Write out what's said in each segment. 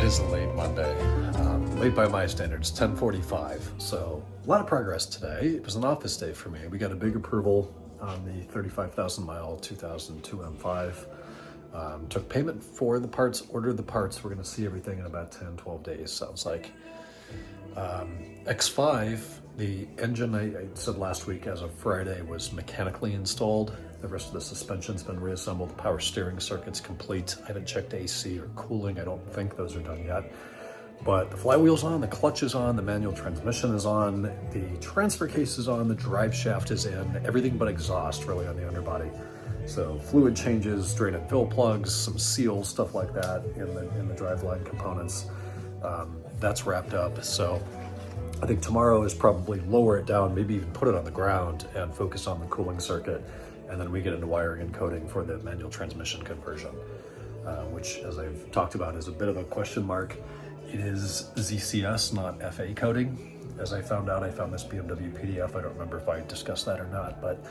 is a late Monday. Late by my standards, 10:45. So a lot of progress today. It was an office day for me. We got a big approval on the 35,000 mile 2002 M5. Took payment for the parts, ordered the parts. We're going to see everything in about 10, 12 days, sounds like. X5, the engine I said last week as of Friday was mechanically installed. The rest of the suspension's been reassembled. The power steering circuit's complete. I haven't checked AC or cooling. I don't think those are done yet. But the flywheel's on, the clutch is on, the manual transmission is on, the transfer case is on, the drive shaft is in, everything but exhaust really on the underbody. So fluid changes, drain and fill plugs, some seals, stuff like that in the driveline components. That's wrapped up. So I think tomorrow is probably lower it down, maybe even put it on the ground and focus on the cooling circuit. And then we get into wiring and coding for the manual transmission conversion, which, as I've talked about, is a bit of a question mark. It is ZCS, not FA coding. As I found out, I found this BMW PDF. I don't remember if I discussed that or not, but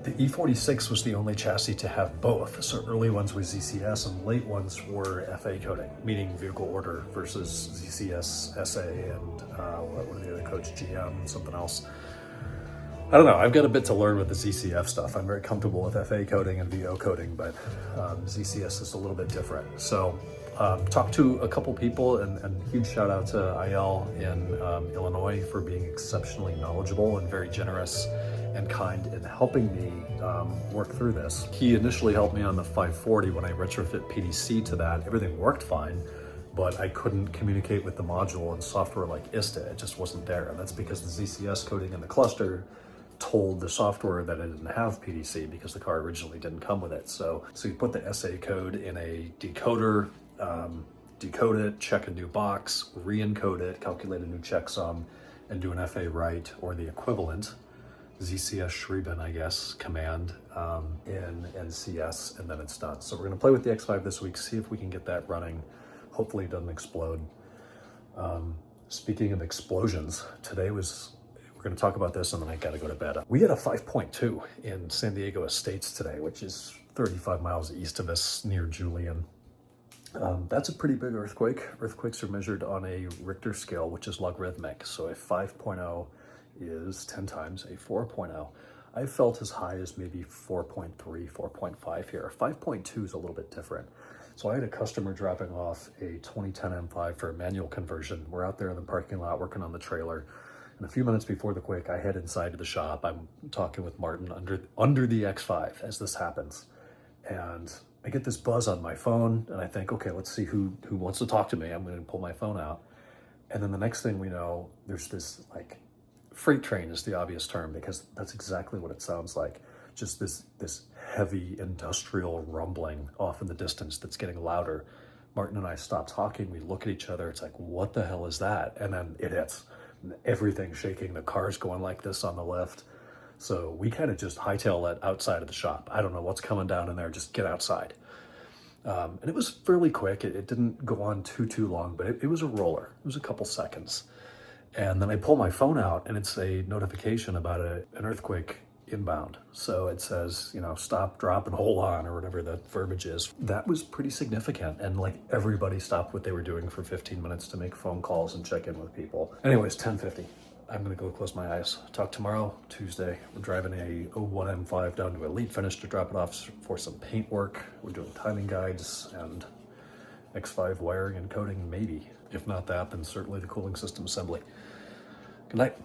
the E46 was the only chassis to have both. So early ones were ZCS and late ones were FA coding, meaning vehicle order, versus ZCS, SA, and what were the other codes, GM, something else. I don't know, I've got a bit to learn with the ZCF stuff. I'm very comfortable with FA coding and VO coding, but ZCS is a little bit different. So talked to a couple people, and huge shout out to IL in Illinois for being exceptionally knowledgeable and very generous and kind in helping me work through this. He initially helped me on the 540 when I retrofit PDC to that. Everything worked fine, but I couldn't communicate with the module and software like ISTA. It just wasn't there. And that's because the ZCS coding in the cluster told the software that it didn't have PDC because the car originally didn't come with it. So you put the SA code in a decoder, decode it, check a new box, re-encode it, calculate a new checksum, and do an FA write or the equivalent, ZCS Schreiben, I guess, command in NCS, and then it's done. So we're gonna play with the X5 this week, see if we can get that running. Hopefully it doesn't explode. Speaking of explosions, we're gonna talk about this and then I gotta go to bed. We had a 5.2 in San Diego Estates today, which is 35 miles east of us near Julian. That's a pretty big earthquake. Earthquakes are measured on a Richter scale, which is logarithmic. So a 5.0 is 10 times a 4.0. I've felt as high as maybe 4.3, 4.5 here. 5.2 is a little bit different. So I had a customer dropping off a 2010 M5 for a manual conversion. We're out there in the parking lot working on the trailer. And a few minutes before the quake, I head inside to the shop. I'm talking with Martin under the X5 as this happens. And I get this buzz on my phone and I think, okay, let's see who wants to talk to me. I'm gonna pull my phone out. And then the next thing we know, there's this like freight train is the obvious term because that's exactly what it sounds like. Just this heavy industrial rumbling off in the distance that's getting louder. Martin and I stop talking. We look at each other. It's like, what the hell is that? And then it hits. Everything's shaking. The car's going like this on the lift. So we kind of just hightail it outside of the shop. I don't know what's coming down in there. Just get outside. And it was fairly quick. It didn't go on too long, but it was a roller. It was a couple seconds. And then I pull my phone out and it's a notification about an earthquake inbound. So it says, stop, drop, and hold on, or whatever the verbiage is. That was pretty significant. And like everybody stopped what they were doing for 15 minutes to make phone calls and check in with people. Anyways, 10:50. I'm gonna go close my eyes. Talk tomorrow, Tuesday. We're driving a 01 M5 down to Elite Finish to drop it off for some paint work. We're doing timing guides and X5 wiring and coding, maybe. If not that, then certainly the cooling system assembly. Good night.